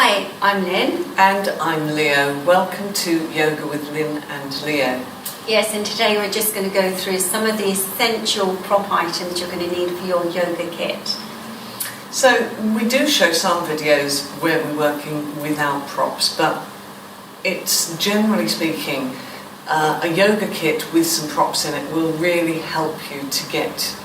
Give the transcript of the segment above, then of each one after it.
Hi, I'm Lynn. And I'm Leo. Welcome to Yoga with Lynn and Leo. Yes, and today we're just going to go through some of the essential prop items you're going to need for your yoga kit. So we do show some videos where we're working without props, but it's generally speaking a yoga kit with some props in it will really help you to get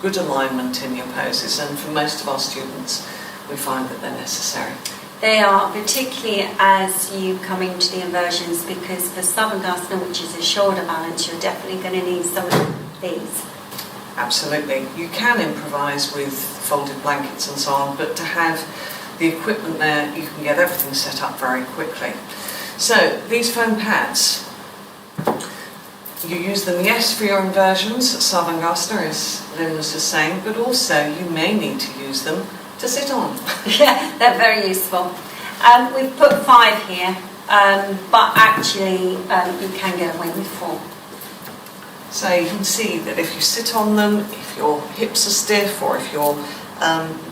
good alignment in your poses, and for most of our students we find that they're necessary. They are, particularly as you come into the inversions, because for Savasana, which is a shoulder balance, you're definitely going to need some of these. Absolutely. You can improvise with folded blankets and so on, but to have the equipment there, you can get everything set up very quickly. So these foam pads, you use them, yes, for your inversions, Savasana, as Lynn was just saying, but also you may need to use them to sit on. Yeah, they're very useful. We've put 5 here, but actually you can get away with 4. So you can see that if you sit on them, if your hips are stiff or if your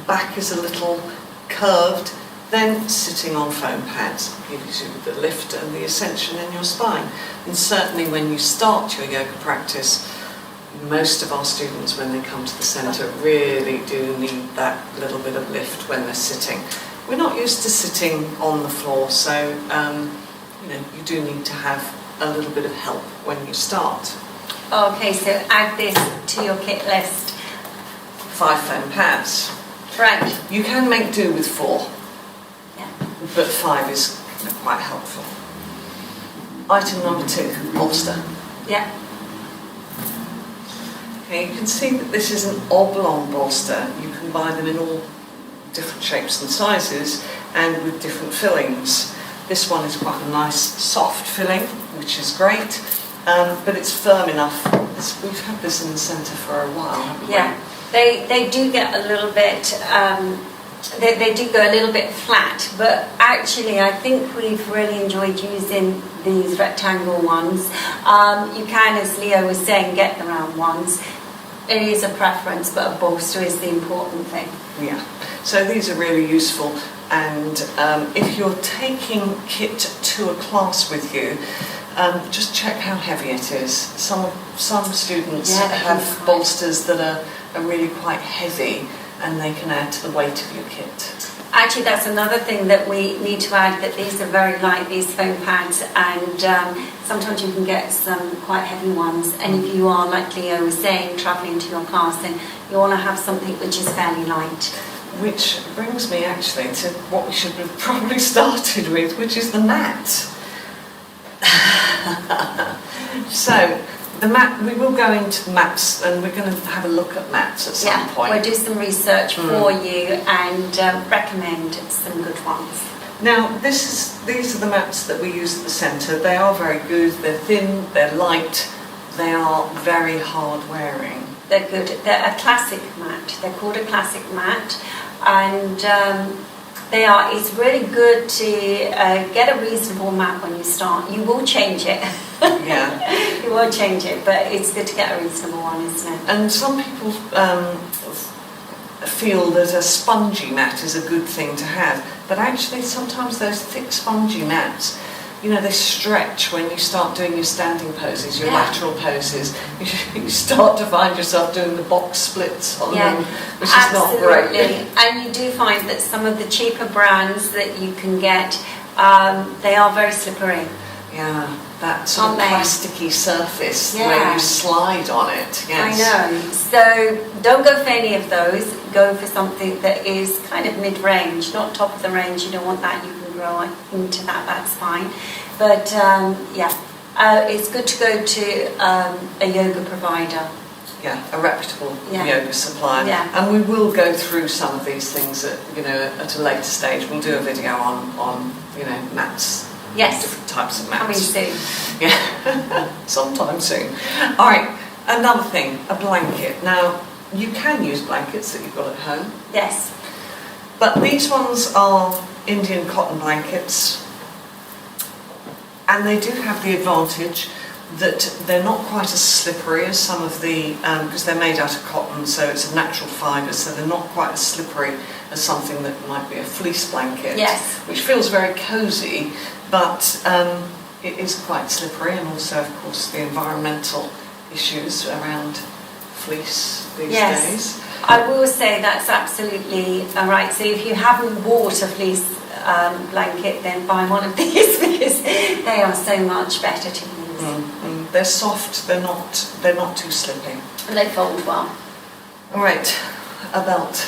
back is a little curved, then sitting on foam pads gives you the lift and the ascension in your spine. And certainly when you start your yoga practice, most of our students, when they come to the centre, really do need that little bit of lift when they're sitting. We're not used to sitting on the floor, so you do need to have a little bit of help when you start. Okay, so add this to your kit list. 5 foam pads. Right. You can make do with 4, Yeah. but 5 is quite helpful. Item number 2, bolster. Yeah. Okay, you can see that this is an oblong bolster. You can buy them in all different shapes and sizes and with different fillings. This one is quite a nice soft filling, which is great, but it's firm enough. We've had this in the centre for a while, haven't we? Yeah, they do get a little bit, they do go a little bit flat, but actually I think we've really enjoyed using these rectangle ones. You can, as Leo was saying, get the round ones. It is a preference, but a bolster is the important thing. Yeah, so these are really useful, and if you're taking kit to a class with you, just check how heavy it is. Some students have bolsters that are really quite heavy, and they can add to the weight of your kit. Actually, that's another thing that we need to add, that these are very light, these foam pads, and sometimes you can get some quite heavy ones, and if you are, like Leo was saying, travelling to your class, then you want to have something which is fairly light. Which brings me actually to what we should have probably started with, which is the mat. So, the mat, we will go into mats, and we're going to have a look at mats at some point. We'll do some research for you and recommend some good ones. Now, these are the mats that we use at the centre. They are very good, they're thin, they're light, they are very hard wearing. They're good. They're a classic mat. They're called a classic mat, and it's really good to get a reasonable mat when you start. You will change it. Yeah. You will change it, but it's good to get a reasonable one, isn't it? And some people feel that a spongy mat is a good thing to have, but actually sometimes those thick spongy mats, they stretch when you start doing your standing poses, your lateral poses. You start to find yourself doing the box splits on them, which is not great. And you do find that some of the cheaper brands that you can get, they are very slippery. Yeah, that sort of plasticky surface where you slide on it. Yes. I know. So don't go for any of those. Go for something that is kind of mid-range, not top of the range. You don't want that. You can grow into that. That's fine. But it's good to go to a yoga provider. Yeah, a reputable yoga supplier. Yeah. And we will go through some of these things at a later stage. We'll do a video on mats. Yes. Different types of mats. Coming soon. Yeah, sometime soon. All right, another thing, a blanket. Now, you can use blankets that you've got at home. Yes. But these ones are Indian cotton blankets, and they do have the advantage that they're not quite as slippery as some of the, because they're made out of cotton, so it's a natural fibre, so they're not quite as slippery as something that might be a fleece blanket, Yes. which feels very cosy, but it is quite slippery, and also, of course, the environmental issues around fleece these Yes. days. I will say that's absolutely right. So if you haven't bought a fleece blanket, then buy one of these because they are so much better to use. They're soft. They're not too slippy. And they fold well. All right, a belt.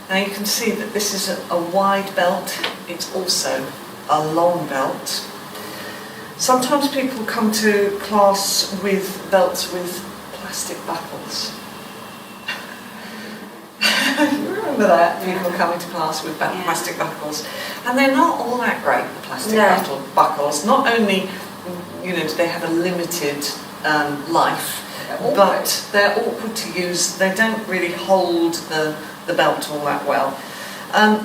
Now you can see that this is a wide belt. It's also a long belt. Sometimes people come to class with belts with plastic buckles. You remember that? People coming to class with plastic buckles. And they're not all that great, the plastic buckles. Not only, do they have a limited life, but they're awkward to use. They don't really hold the belt all that well.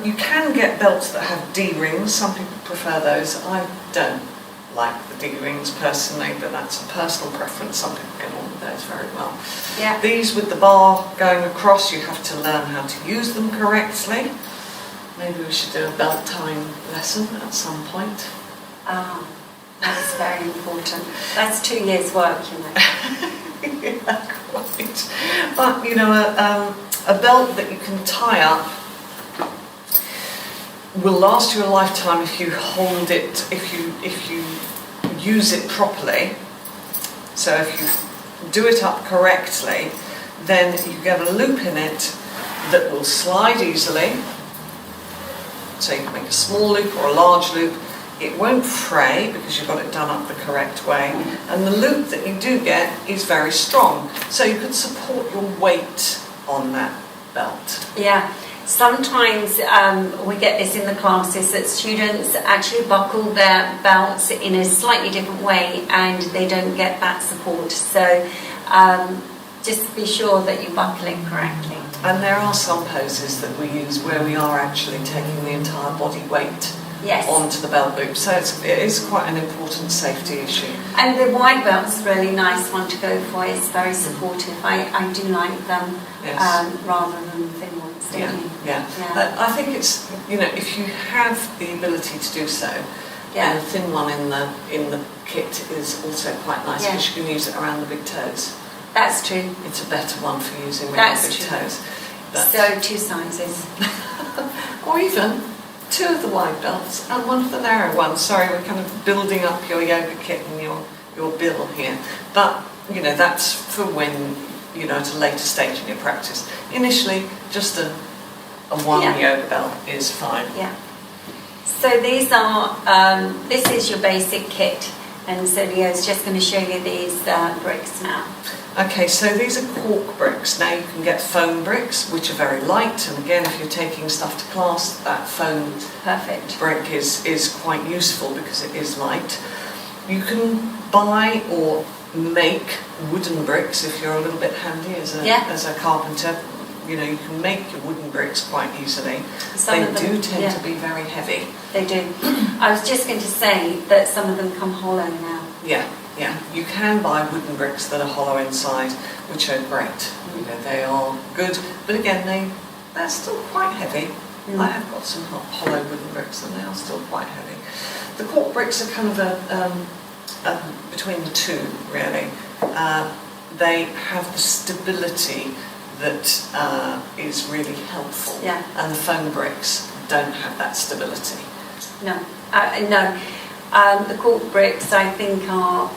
You can get belts that have D-rings. Some people prefer those. I don't like the D-rings personally, but that's a personal preference. Some people get on with those very well. Yeah. These with the bar going across, you have to learn how to use them correctly. Maybe we should do a belt tying lesson at some point. That's very important. That's 2 years' work, Yeah, quite. But a belt that you can tie up will last you a lifetime if you hold it, if you use it properly. So if you do it up correctly, then you get a loop in it that will slide easily. So you can make a small loop or a large loop. It won't fray because you've got it done up the correct way. And the loop that you do get is very strong. So you can support your weight on that belt. Yeah. Sometimes we get this in the classes that students actually buckle their belts in a slightly different way and they don't get that support. So just be sure that you buckle it correctly. And there are some poses that we use where we are actually taking the entire body weight onto the belt loop. So it is quite an important safety issue. And the wide belt's a really nice one to go for. It's very supportive. I do like them rather than thin ones. Yeah. I think it's, if you have the ability to do so, and the thin one in the kit is also quite nice because you can use it around the big toes. That's true. It's a better one for using around the big toes. But so 2 sizes. Or even 2 of the wide belts and 1 of the narrow ones. Sorry, we're kind of building up your yoga kit and your bill here. But, that's for when, at a later stage in your practice. Initially, just a one yoga belt is fine. Yeah. So these are, this is your basic kit. And so Leo's just going to show you these bricks now. Okay, so these are cork bricks. Now you can get foam bricks, which are very light. And again, if you're taking stuff to class, that foam brick is quite useful because it is light. You can buy or make wooden bricks if you're a little bit handy as a carpenter. You can make your wooden bricks quite easily. They do tend to be very heavy. They do. I was just going to say that some of them come hollow now. Yeah. You can buy wooden bricks that are hollow inside, which are great. They are good, but again, they're still quite heavy. I have got some hollow wooden bricks, and they are still quite heavy. The cork bricks are kind of a between the two, really. They have the stability that is really helpful. Yeah. And the foam bricks don't have that stability. No. The cork bricks, I think, are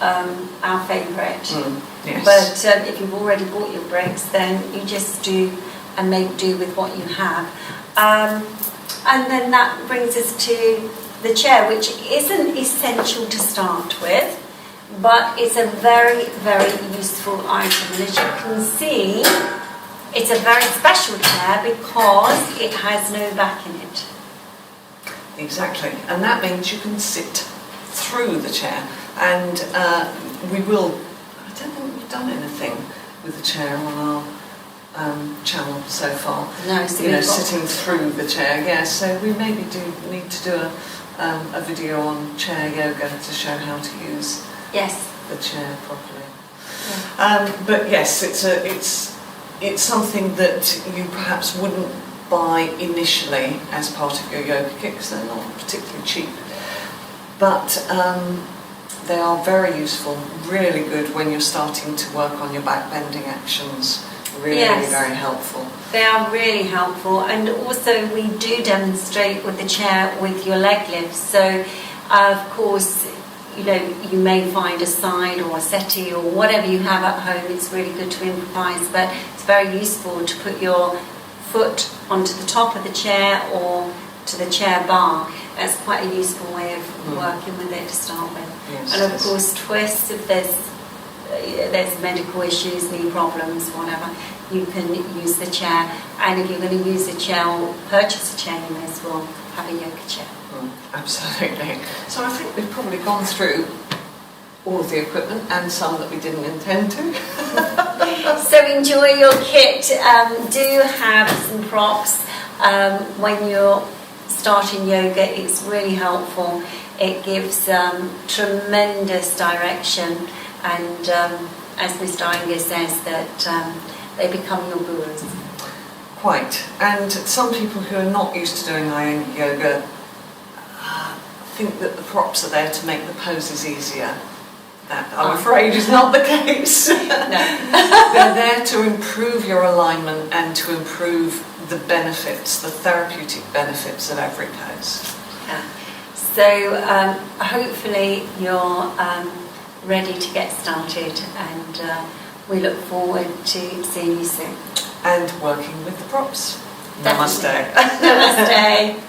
our favourite. Yes. But if you've already bought your bricks, then you just do and make do with what you have. And then that brings us to the chair, which isn't essential to start with, but it's a very, very useful item. And as you can see, it's a very special chair because it has no back in it. Exactly, and that means you can sit through the chair. And I don't think we've done anything with the chair on our channel so far. No, so sitting through the chair. Yeah, so we maybe do need to do a video on chair yoga to show how to use the chair properly. But yes, it's something that you perhaps wouldn't buy initially as part of your yoga kit because they're not particularly cheap. But they are very useful, really good when you're starting to work on your back bending actions. Really, Yes. very helpful. They are really helpful, and also we do demonstrate with the chair with your leg lifts. So, of course, you know, you may find a side or a settee or whatever you have at home. It's really good to improvise, but it's very useful to put your foot onto the top of the chair or to the chair bar. That's quite a useful way of working with it to start with. Yes, And of yes. course, twists if there's medical issues, knee problems, whatever, you can use the chair. And if you're going to use a chair or purchase a chair, you may as well have a yoga chair. Absolutely. So I think we've probably gone through all of the equipment and some that we didn't intend to. So enjoy your kit. Do have some props when you're starting yoga. It's really helpful. It gives tremendous direction, and as Mr. Iyengar says, that they become your gurus. Quite. And some people who are not used to doing Iyengar yoga think that the props are there to make the poses easier. That, I'm afraid, is not the case. No. They're there to improve your alignment and to improve the benefits, the therapeutic benefits of every pose. Yeah. So hopefully you're ready to get started, and we look forward to seeing you soon. And working with the props. Definitely. Namaste. Namaste.